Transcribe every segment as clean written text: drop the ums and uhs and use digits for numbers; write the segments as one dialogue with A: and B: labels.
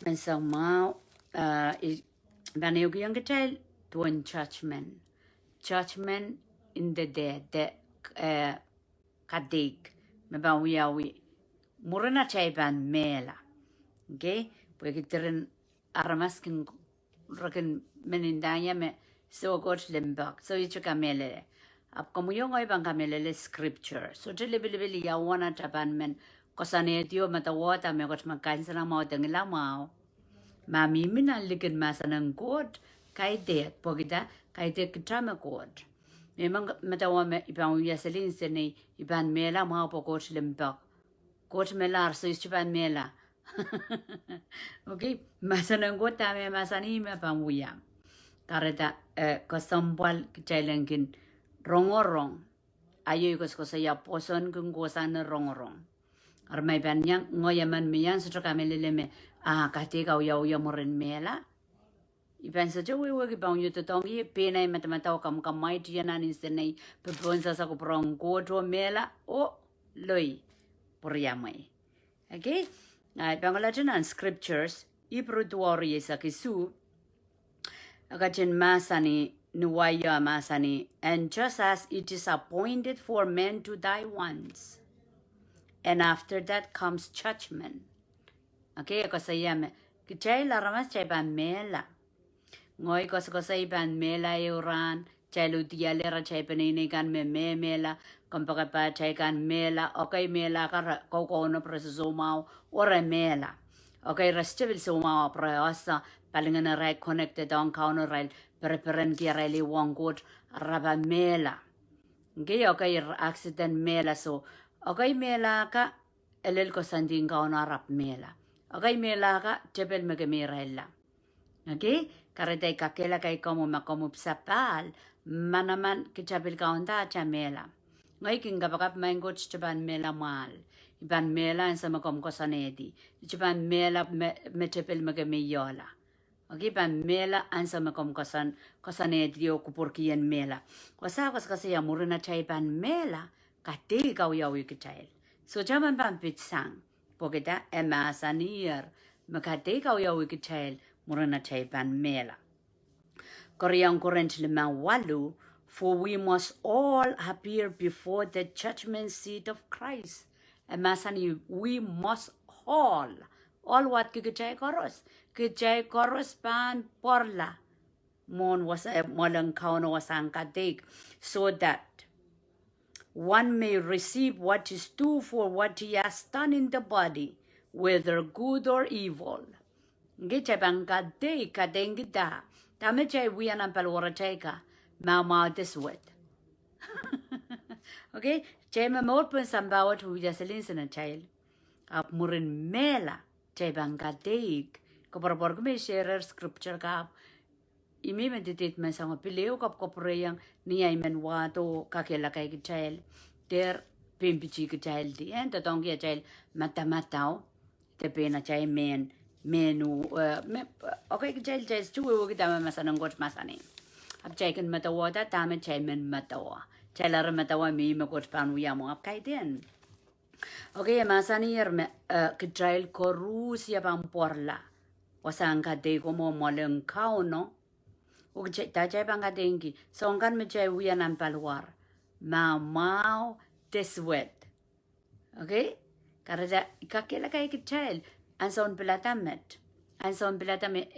A: Men so mau ban eu young child to one judgment in the dead kadig me ban we murana chai ban mela okay porque teren aramaskin roken menindanya me so got limbak so you kamele ap como yo ngai ban kamele scripture so te lebele ya wana taban men kosane dio mata wata me got man kan sana mau dengila mau mami mina likin masanang god kai det pogida kai det kitama god memang mata wa me iban yaselin sene iban mela mau pokot limbak god melar so iban mela okay masanang god tame masani me pamuyang kareta kosambal kichailengin rongorong ayo kosa poson kung kosan rongorong armay banyang ngoyaman miyan sa kamelele me katika uya moren mela iban sa jowe wagi bang yuto tongi penay matamataw kam kamay tiyanan instenay peponsa sa kuprong kodro mela o loy poryamay okay Bangladesh scriptures Hebrew duori sa kisu agachin masani nuwaya masani and just as it is appointed for men to die once and after that comes judgment okay kasayame kichay laramas chay ban mela ngoy kasay ban mela yuran chay lutialera chay paninigan me mela kampaga pa chay kan mela okay mela ka koko no preso mau ora mela okay restibil so mau preosa palingan na rai connected on kauno rai preparen ki rai li wongot raba mela okay accident mela so okay mela ka elel ko sanding kauno rap mela okay mela ka tebel megemirella okay karete kakela kai como makomup sapal manaman kichabil kaunta chamela ngai kinga bakap mango chiban mela mal iban mela en sama kom kosanedi chiban mela metepel megemiyola okay ban mela an sama kom kosanedi o kupurkien mela kosa kasi ya murina chai ban mela kate kau yawi kichail so jaman ban pitsang pogeda emasanier makate kau yawi kichail murina chai ban mela Korean currently walu for we must all appear before the judgment seat of Christ. And masani we must all what kikichay koros pan porla mon was a molang kauno was ankadik so that one may receive what is due for what he has done in the body, whether good or evil. Gichabang kadik kadengida. Tamechay we an ampalwara teka. Mama this wet. Okay, Chema Morpin Sambawa to Yaselins and a child. Up Mwurin Mehla, Chebanga Deik, Cobraborgme sharer scripture gap. Immediate me sang a pileo cap coprayang, Niamen wato, Kakela kai child, der Pimpichi child, the end the donkey child, Matamatao, the pena child menu, okay, child chase two will get a masan and got masani. I've taken matawa that time and chairman matawa. Teller matawa me got pan we am up kaiten. Okay, masani kitrail korusia pamporla. Wasanka de como molen kauno. Ujaja banga dengi. Songan me we an ampalwar. Mau this wet. Okay? Karaja kakela kai kitrail. And son pilatamet. And son pilatamet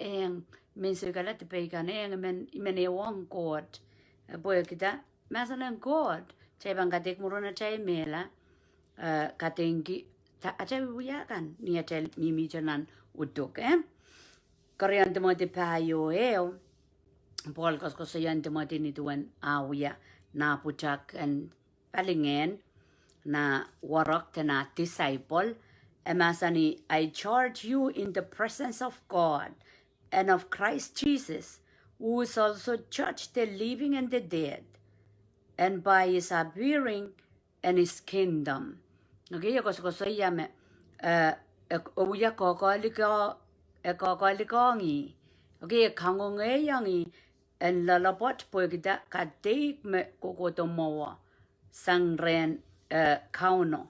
A: min sugala te pekan men wong god boy kita masalan god chay bang katik muruna chay mela katengi ta acha buya kan ni chay mimi janan utuk korean demote payo pol ko sayan demote ni tuan awya na puchak and palingen na warok na disciple emasani I charge you in the presence of God and of Christ Jesus, who is also judged the living and the dead, and by his appearing and his kingdom. Okay, ako sa yame uya kokolikongi. Okay, kangongeyangi and lalapot pogida kadeik me kokotomowa sangren kauno.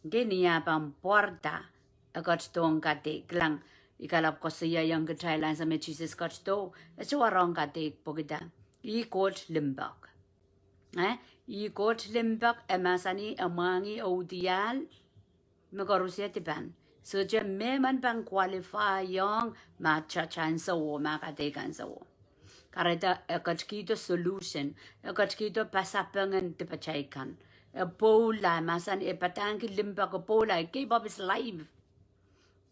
A: Genia pam porta agot tong kadeik lang ikalap ko siya yung Thailand sa may Jesus coach to. Ito warang katik po kita. I-coach limbak. I-coach limbak emasani amangi odial magarusia tipan. So dyan may man pang qualify yung matcha-chan sa wo, makatikan sa wo. Karita ekachkito solution, ekachkito pasapangan tipachaikan. Pola, masan epatangki limpa ko pola, keep up his life.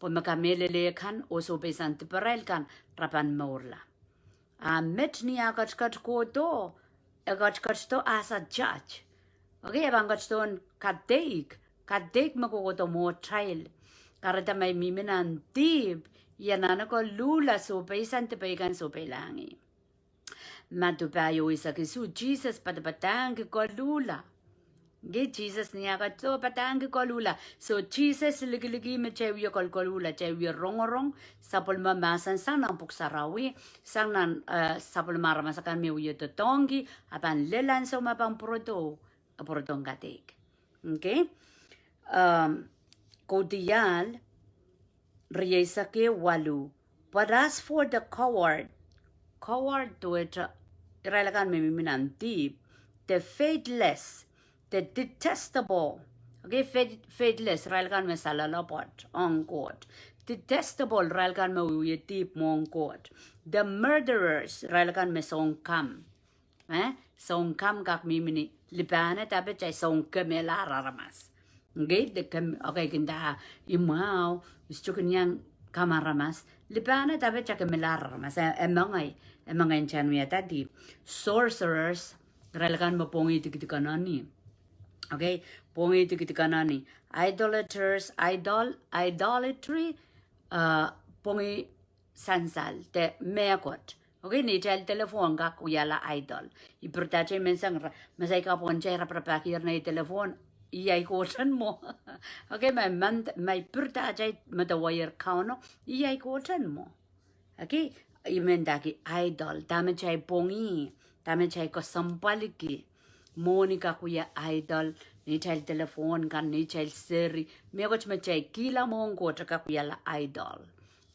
A: Po makamelele kan, oso besan tiparel kan, rapan maurla. Met ni ekachkat ko to, ekachkat to as a judge. Okay, abang kachton katek makukoto mo trial. Karita may miminan tip, yanana ko lula so besan tipaikan so pelangi. Matupayo isa kisu Jesus patapatang ko lula. Ge Jesus niya ka to patang ko lula. So Jesus ligi me chewiyo kol lula chewiyo rongorong sapol mamasan sang nang puksarawi sang nan sapol maramasakan me wiyo to tongi apan lelan so mapang proto katek. Okay? Kodiyal riyesa ke walu. But as for the coward to it, iralakan may minantip, the faithless, the detestable, okay, faithless, iralakan may salalapot, on court, detestable, iralakan may uyetip mo on court, the murderers, iralakan may songkam, songkam kak mimini, libana tapet chay songkam raramas, okay, okay, kinda, imaw, istukin yang kamaramas, libana tapet chay raramas, emangay chan miya tadi, sorcerers, ralakan mo pongi tikitikanani. Okay, pongi tikitikanani. Idolaters, idolatry, pongi sansal, te meakot. Okay, ni tel telefon ka kuyala idol. Ipertache mensang masay ka ponchay raprapakir na telefon. Iyay kotan mo. Okay, may pertache matawayar kauno. Iyay kotan mo. Okay, imendaki idol. Dahme chay pongi. Dahme chay ko sampaliki. Monica kuya idol. Ni chay telefon kan ni chay seri. Megoch me chay kila mong kota ka kuya la idol.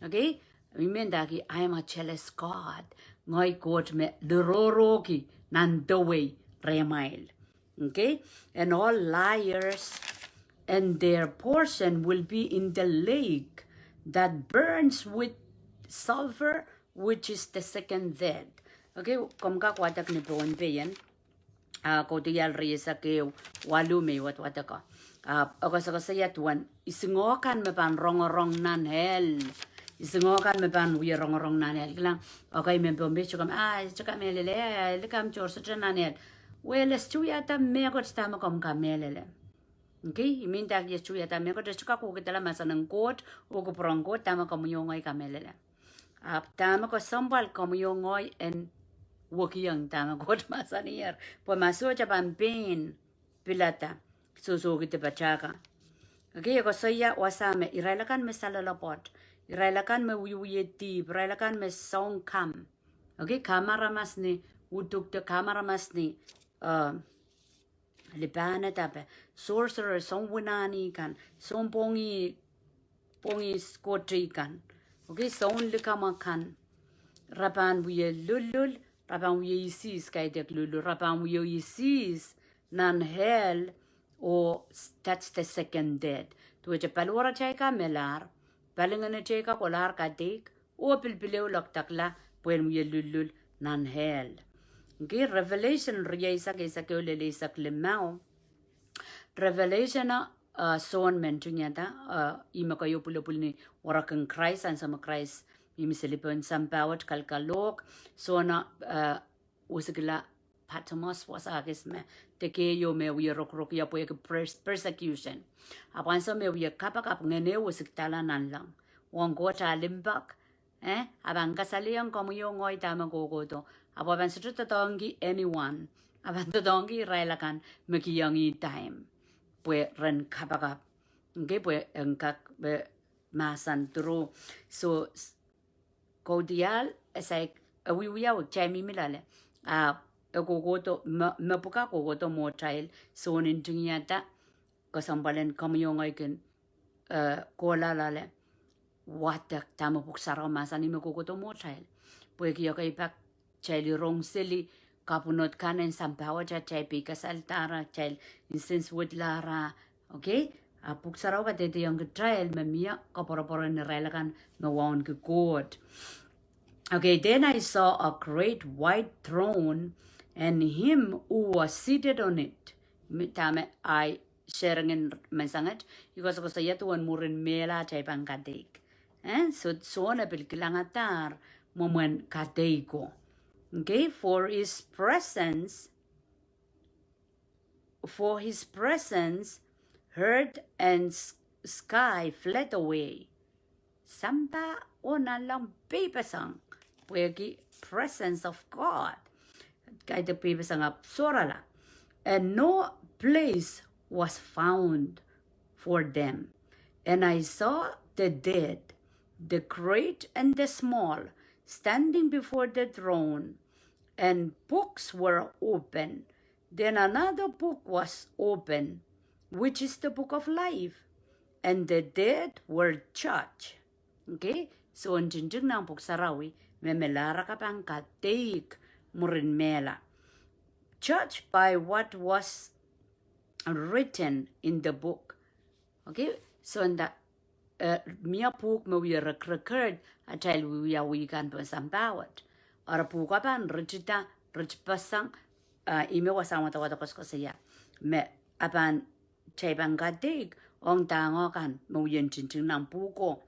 A: Okay? Imendaki I am a jealous God. Ngoy kot me dororoki nandaway remail. Okay? And all liars and their portion will be in the lake that burns with sulfur, which is the second death. Okay, kumka kwatak ni Pahn peyan. Kodiyal riyesa ke walume wat ka. Akasaya tuan isingokan me pan rongorong nan hel. Isingokan me pan wi rongorong nan hel. Klang okay me bombe chukam chukam melele lekam chor sa nan hel. Well estuya ta me ko sta kom kamelele. Okay, iminta ki estuya ta me ko chuka ko kitala masanang kot o ko prongko tama kom yongay kamelele. Tama ko sambal kom yongay en wakiyang tama kot masanier. Po maso chapan pain pilata. Suso kita pachaka. Okay, ko saya wasame irailakan me salalapot. Irailakan me wiyeti, irailakan me songkam. Okay, kamera mas ni utuk te kamera mas ni libana tape. Sorcerer song winani kan, song pongi skotri kan. Okay, song likama kan. Rapan wiye lulul, rapan wiye isis kaitek lulul, rapan wiye isis nan hell. Or that's the second death. To which a palwara chayka melar, palingana chayka kolar katik, o pilpileo laktakla, when we lulul nan hell. Okay, Revelation riyaisa kaysa keolele sa klimao. Revelation son mention yata, ima kayo pulapul ni warakang Christ and sama Christ, imisilipon sampawat kalkalok, so na usigla Patmos was agisme. Teke yo me we rok ya po persecution. Apan so me we kapakap ngene usiktala nan lang. Wong go ta limbak. Abang kasali ang komo yo ngoy tama go to. Apan sa tongi anyone. Apan tongi railakan mekiyangi time. Pwe ren kapakap. Okay, pwe engkak be masan turu. So kodial esay we ya chami milale. Kogoto mapuka kogoto mo child so nintingiyata kasambalen kamyong aiken kola lale watak tamo puksara masani me kokoto mo chail. Pue ki yoka ipak chaili rong sili kapunot kanen sampawa cha chai pika saltara chail instance wood lara. Okay? Puksara ka tete yung trail me mia kapora ni relakan me waon ke god. Okay, then I saw a great white throne and him who was seated on it. Tame I sharing in mensangat because ko saya tuan Mwurin Mehla chay pang kadig. So na pilkilangatar momen kadego. Okay, for his presence, earth and sky fled away. Samba ona lang pipasang. Puegi presence of God. Kaya the pipasang up sorala. And no place was found for them. And I saw the dead, the great and the small, standing before the throne, and books were open. Then another book was open, which is the book of life, and the dead were judged. Okay? So, ang jinjing ng puksarawi, may melara ka pang kateik Mwurin Mehla. Judged by what was written in the book. Okay? So, in that, mia book me we record at tell we are we can put some power. Or a book apan richita rich pasang ime wasang wata kosko saya. Me apan chabang gadig ong tango kan mo yen chinching ng puko.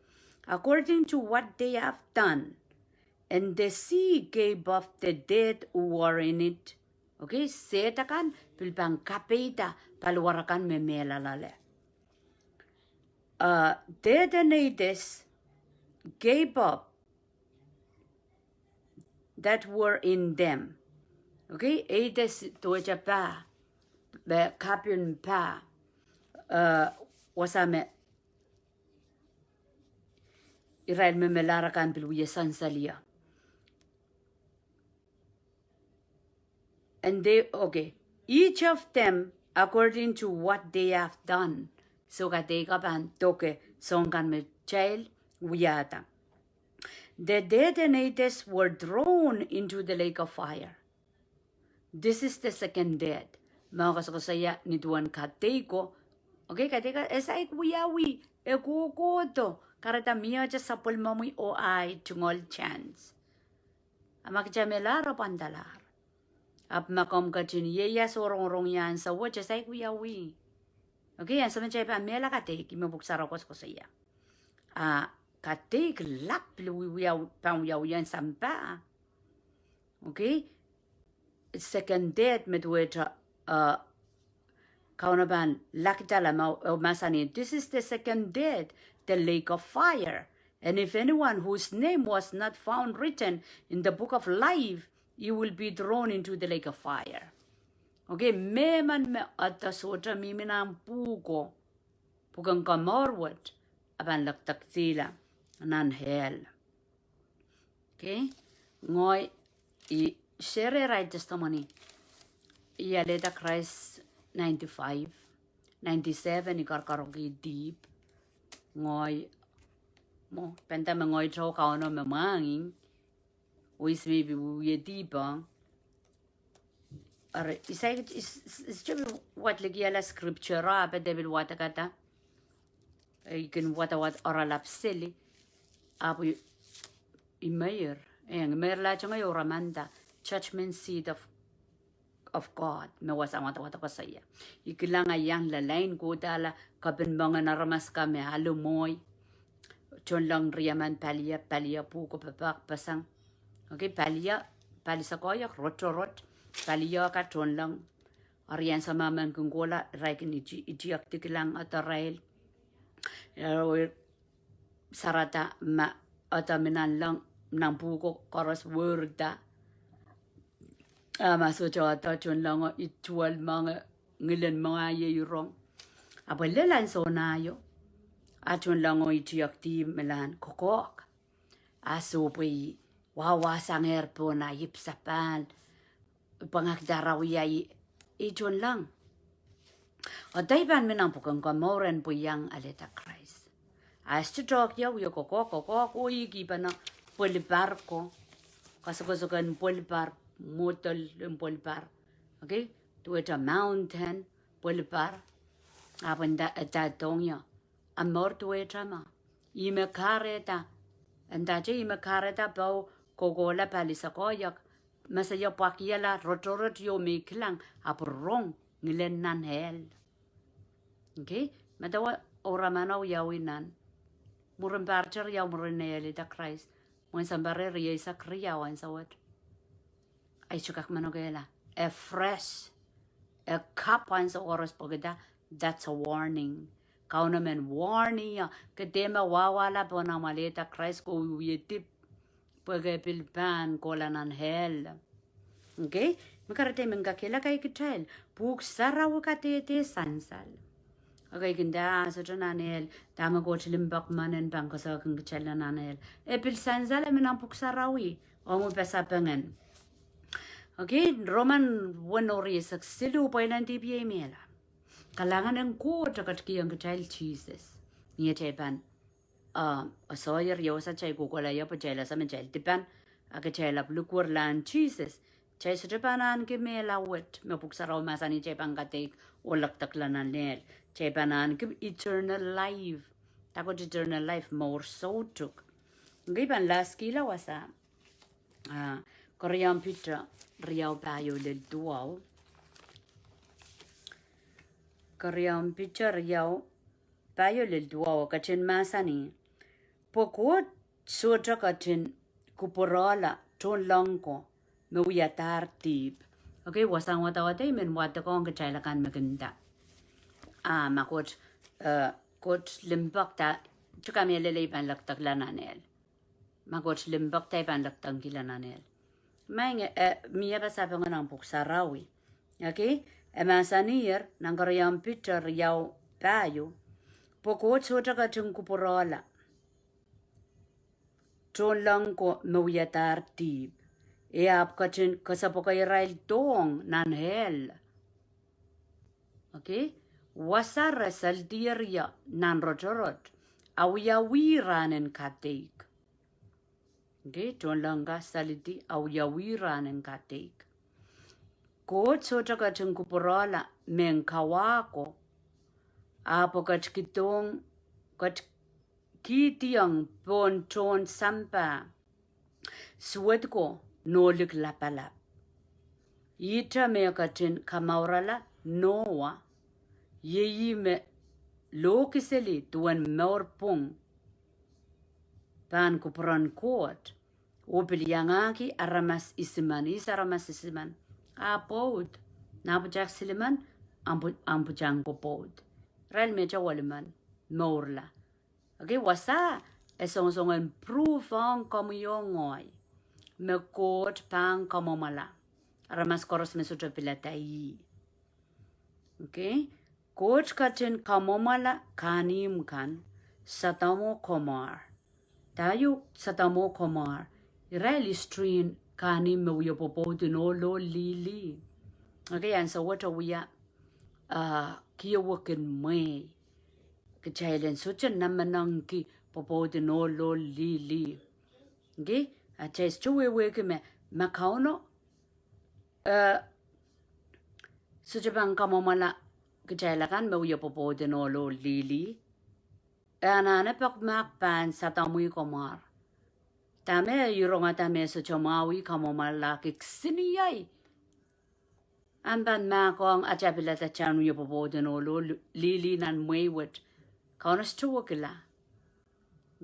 A: According to what they have done, and the sea gave up the dead who were in it. Okay, setakan pilpang kapita palwarakan me melalale. Dead and Hades gave up that were in them. Okay, Hades toja pa, the kapin pa, wasame. Israel me melarakan pilwiya sansalia. And they, okay, each of them according to what they have done. So katekapan toke songan me child wiyata. The dead and Hades were thrown into the lake of fire. This is the second death. Mga kasakasaya ni Tuan kateko. Okay, kateka esay kuyawi ekukoto. Karata miya ja sapul mamui o ay tungol chance. Amak jamelara pandalar. Ap makom kachin yeya sorong yan sa wacha say kuyawi. Okay, yan sa mga pa Mehla katek imabuksara ko saya. Katek lak piluwiyaw pangyaw yan sampa. Okay? Second death medweta Kaunopada lakitala masani. This is the second death, the lake of fire. And if anyone whose name was not found written in the book of life, you will be thrown into the lake of fire. Okay, meman me atasota miminang puko. Pukang kamorwat aban laktak sila nan hell. Okay? Ngoy I share right testimony. I leta Christ 95, 97 ikarkarogi deep. Ngoy mo penta me ngoy tro kauno me manging. Wis maybe we deeper. It's what ligiala scripture but they will what kata. You can what oral up silly. Abu imayer. And Mehla changa yo ramanda. Judgment seat of God. Me was amata what ko saya. Ikilanga yang la line ko dala kabin mga naramas kami halo moy. Chon lang riyaman palia puko papak pasang. Okay, palia palisa koyak rot. Palia ka chon lang. Ariyan sa maman kunggola raikin ijiak tikilang atarail. Sarata ma ataminan lang ng puko koros wurda. Maso chata chon lang itual mga ngilan mga yeyurong. Apalelan so nayo. Achon lang ijiak ti melan kokok. Aso pay wawasang erpo na yipsapan. Pangakdaraw yay ijon lang. O dayban minang pukang kamoran po yang aleta Christ. As to talk ya, we go, you na polibarco, Casacosacan polibar, motel in polibar. Okay, to it a mountain, polibar, up and that donya, a more to it ama. Ime careta, and that ime careta bow, cogola palisacoyac, Masaya pakiela, rotorot yo me kilang, up wrong, nilen nan hell. Okay, Madawa oramano yawinan. Mwurin barger yaw mwurin neeli da Christ. Mwen sambare riye sa kriya wan sa wat. Ay chukak manogela. A fresh, a cup wan sa oras pogeda. That's a warning. Kaunamen warning ya. Kadema wawala po na malita Christ ko uyetip. Pwede pilpan kola nan hell. Okay? Makarate mengakela kay kitrail. Puk saraw katete sansal. Okay, ganda sa nanel, tama ko chilimbak man and bangko sa kang kachela nanel. Epil sanzala minampuk sarawi, o mo pesapangan. Okay, Roman 1 silu po ilan TPA mela. Kalangan ng ko takat kiyang kachel Jesus. Niya chepan, sawyer yaw sa chay kukola yaw pa chela sa menchel. Tipan, akachela lukur lan Jesus. Chay sa chepanan ki mela wet, mapuk saraw masani chepan katik, ulak taklanan nel. Chepanan give eternal life. Takot eternal life more so took. Giban last kila wasa. Korean pitra riau payo del duao. Korean pitra riau payo del duao kachin masani. Pokot sutra kachin kuporola ton langko mewiatar tip. Okay, wasang watawatay men watakong kachailakan maganda. Makot kot limbak ta chuka me lele pan laktak lananel makot limbak ta pan laktang kilananel mang miya ba sa pangan puk sarawi okay masanir nang koryam picture yaw payo pokot sutra ka chung kuporola ton lang ko mewiatar tip ap kachin kasapokay rail tong nan hell okay wasara saldiria nan rotorot awiyawiranen kateik. Okay, tonlanga saldi awiyawiranen kateik. Kot sotaka tungkuporola menkawako apo kachkitong kitiang ponton sampa suwedko nolik lapalap. Ita mekatin kamaurala noa Yeyi me lokiseli tuan morpung pan kupran kot opil yangaki aramas isiman apod napujak siliman ampujang popod rel mecha waliman morla okay wasa esong proof on komyongoy me kot pan komomala aramas koros mesutra pilatai okay Coach katin kamomala kanim kan satamo komar. Tayo satamo komar. Irali strain kanim mewiyo popo dinolo lili. Okay, and so what are we at? Kia wakin me. Kachailen such a namanang ki popo dinolo lili. Okay, I chase chuwe wake me makauno. Such a bang kamomala. Kachailakan mewiyo popo dinolo lili. Anane pak mak pan satamui komar. Tame yuronga tame sa chomawi kamomala kiksiniyay. Amban makong achabilata chanu yo popo dinolo lili nan mwaywit. Kaunas chuwakila.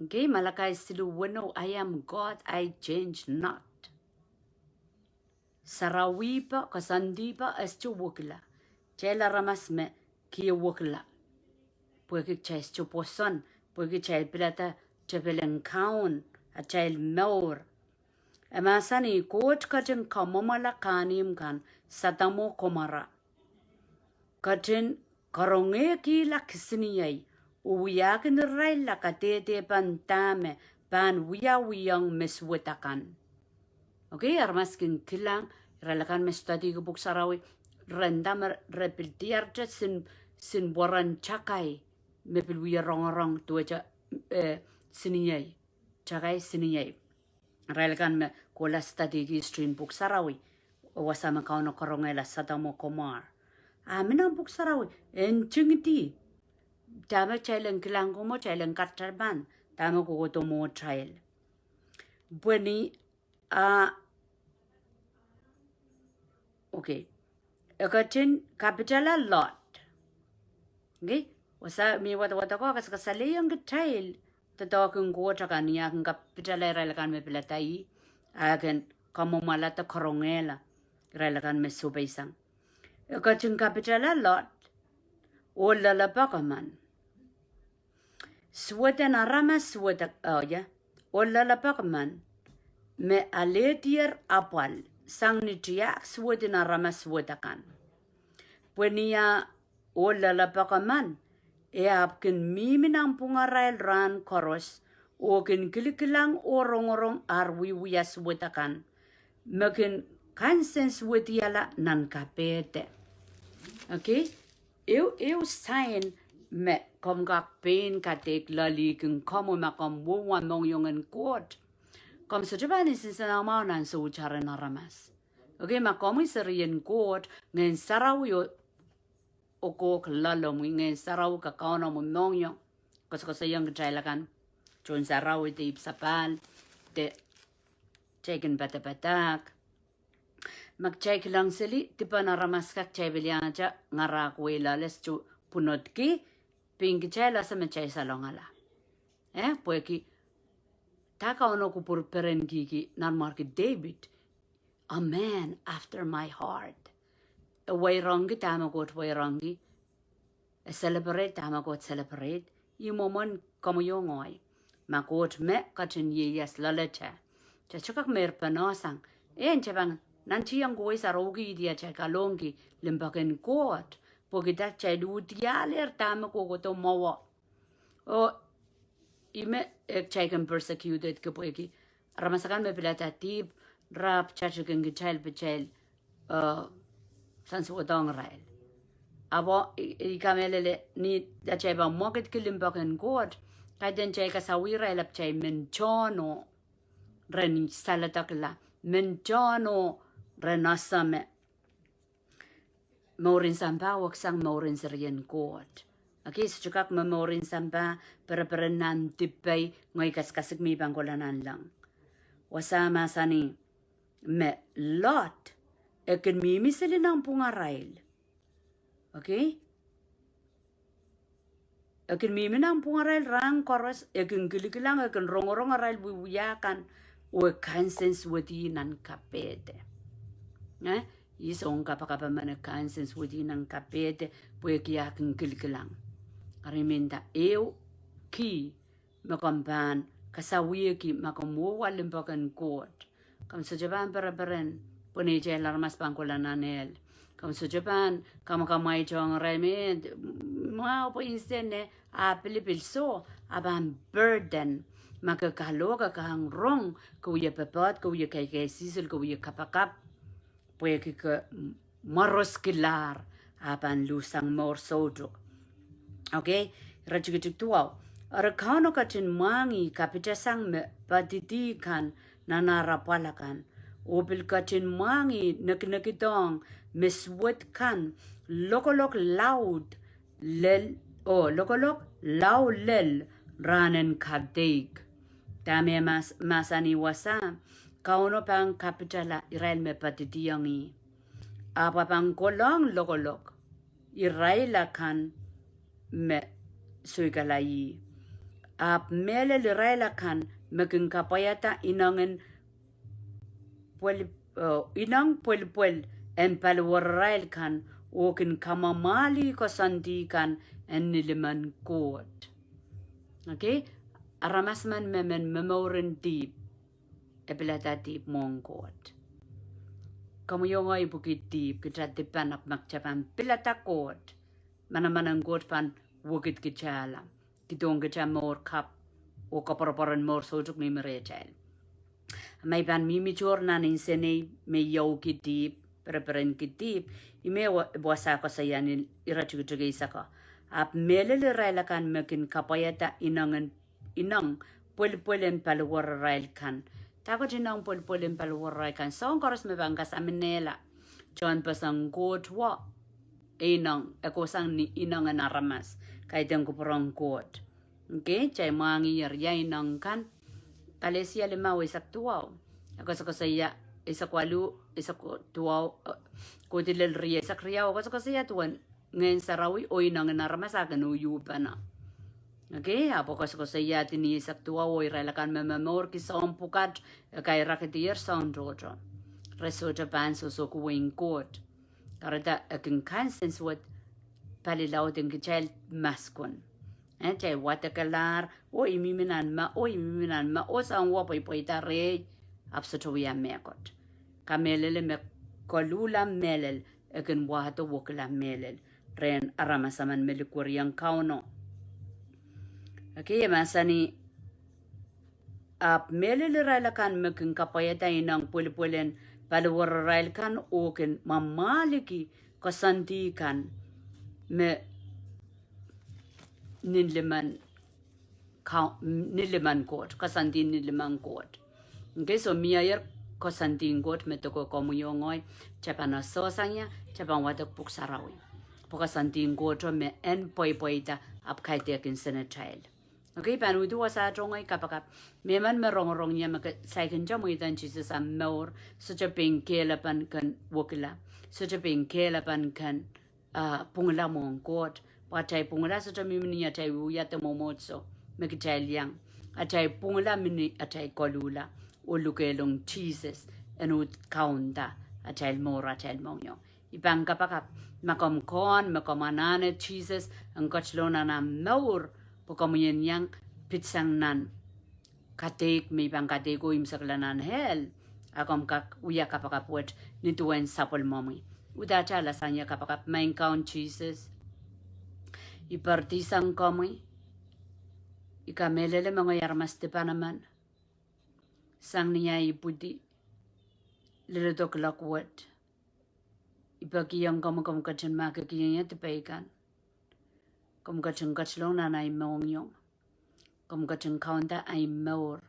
A: Okay, malakay silu wano I am God, I change not. Sarawipa kasandipa as chuwakila. Chela ramas me kia wakila. Pueki chais chuposon, pueki chai pilata chapelen kaun, a child maur. Amasani coach katin kamomala kanim kan satamo komara. Katin karonge ki la kisiniyay, uwiyakin ray la katete pan tame, pan wiyang meswetakan. Okay, armaskin kilang, ralakan mestati ko buksarawi. Rendam repetiar sin waran cakai mepil wia rong tuaja siniyay chagay siniyay railkan me kola study ki stream book sarawi wasama kauno korongela sadamo komar minang book sarawi en chingiti Dahme chailen kilango mo chailen kartarban Dahme ko to mo trial Bweni okay Akatin capital a lot okay wasa mi wata ko kasali yung trial tatawag ko tsaka niya kung capital ay relakan me pilatay agen kamo malata korongela relakan me subaysang Akatin capital a lot wala la pa kaman Sweden arama sweden ya wala la pa kaman me aletier apal sang ni tiak sweden arama sweden Pweniya wala la pa kaman apkin miminang pungaral ran koros o kin kilikilang orong-orong arwiwiya sweden makin kansen swediala nan kapete okay eu sign me kom gak pen katek lali kin komo makom buwan mong yongen kot kom sa Japan is na mau nan so ucara naramas okay makom iserian kot ngen sarawi o ko klalo mo ngen sarawi ka kauno mo nongyo kas yang kajailakan chon sarawi te ipsapal te chekin bata-batak Mag-check lang sili, di pa naramas kak chay biliang aja ngarakwela les chu punot ki, pingi chay la sa machay sa longala. Pwede ki, taka ono ko purperen ki narmar ki David, a man after my heart. Way rongi tama ko way rongi, celebrate tama ko celebrate, momon kamo yongoy, makot me kachin yeyas lalacha. Chachakak mer panosang, chabang, Nanti yang gue sarogi dia cai kalongi lembagen kot, pokita cai dialer tama ko to mawa. O ime cai kan persecuted ke poiki. Ramasakan me pelata tip rap chachu kan gichal pechal sansu odong rail. Abo ikamelele ni da cai ba moket ke lembagen kot, kaiden cai kasawira lap cai menchono reni salatakla menchono renasame Mwurin samba waksang Mwurin serian kot. Okay, sejukak Mwurin samba perenan tipay ngoy kaskasik mi bangkolanan lang. Wasama sani me lot eken mimi selinang pungarail. Okay? Eken mimi nang pungarail rang koros eken giligilang eken rongorong arail buyakan o kansens wadi nan kapete. Isong kapakapa mana kansens wadi nan kapete puekia ken giligilang. Ariminda ki makampan kasawiye ki makamuwa limbakan kot. Kam sa Japan para-paren puneje larmas pangkolananel. Kam sa Japan kamakamay chong remed mau po insene pilipil so aban burden makakalo ka kahang rong kuya papat kuya kay sisil kuya kapakap puede que maros kilar aban lusang mor sodok. Okay, rajugituk tuaw. Arakano katin mangi kapitasang me patitikan nanarapalakan. Opil katin mangi nakitong miswet kan lokolok loud lel lokolok loud lel ranen kadeg. Dahme masani wasa kauno pang kapitala Israel me patitiyangi. Apa pang kolong lokolok Israel kan me suikalai. Ap mele Israel kan mekin kapayata inangen inang puel empal Israel kan okin kamamali ko sandi kan eniliman kot. Okay? Aramasman memen Mwurin deep epilata deep mongkot. Kamu yung ay bukit deep kita tipan ap makcapan pilata kot. Manamanang kot pan wukit kichala. Kitong kicha mor kap o kaparoparan mor sojuk mi merechal. May pan mimichor na ninsene may yaw kitip preparen kitip ime wasa ko sa yan irachugay sa ko. Ap melel railakan mekin kapayata inangan inang pulen paluwar rail kan. Tako inang pulen paluwar rail kan. Song koros me bangkas aminela. John pasang god wa inang ekosang ni inang an aramas. Kay teng ko porong god. Okay, chay mangi ya inang kan. Kalesia lima isak tuaw. Ako sa kasaya isak walu isak tuaw ko tilel ria isak ria ako sa kasaya tuan ngayon sarawi o inang an aramas akan uyupa na. Okay, apo kas ko saya tini isak tuwa o iralakan memor ki som pukat kay raketier sound rojo. Resoja ban so kuwing court. Karata akin kansens wat palilaw din ki child maskon. Chay watakalar o imiminan ma o sang wapoy poita re apsotoya mekot. Kamelele me kolula melel akin wahato wokla melel. Ren aramasaman melikuryang kauno. Okay, masani melele railakan mekin kapayata inang pulen paluwar railkan oken mamaliki kasantikan me niliman court kasanti niliman court. Okay, so miayer kasantin court me toko komuyongoy chapana sosanya chapan watak puksarawi. Pokasantin court me en poita apkaite kin child. Okay, pan udu wasa trongay kapakap. Meman merong niya maka-saikin jam itan Jesus am maur such a kela pan kan wokila. Such a kela pan kan pungla mong court. Patay pungla such a mimini atay uyata momotso. Makitay liang. Atay pungla mini atay kolula. Ulukelong Jesus. Enut kaunta. Atay mora atay monyo. Ibang kapakap. Makom makomanane Jesus. Ang kachlona na maur. Pokamuyen yang pitsang nan katek may bang kateko im saklanan hel akom kak uya kapakapuat ni Tuweng sapol momi udacha lasanya kapakap main count Jesus ipartisang komi ikamelele mga yarmas te panaman sang niya ipudi lilotok lakwat ipakiyang kamu kachan makakiyang yatipaikan Kom kacang kaclong na ay monyong. Kom kacang kaunta ay maur.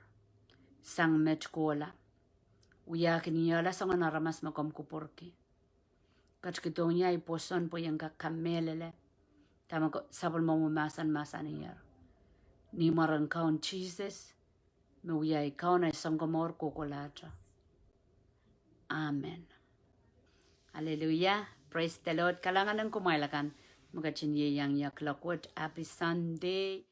A: Sang metkola. Uyakin niya la sang naramas makom kuporki. Kachkito niya ay poson po yung kakamelele. Tama ko sabol mo masan niya. Ni marang kaun Jesus. Mawiyay kaun ay sang komor kukulata. Amen. Hallelujah. Praise the Lord. Kalangan ng kumailakan. Magachinye yang yaklakwat. Happy Sunday.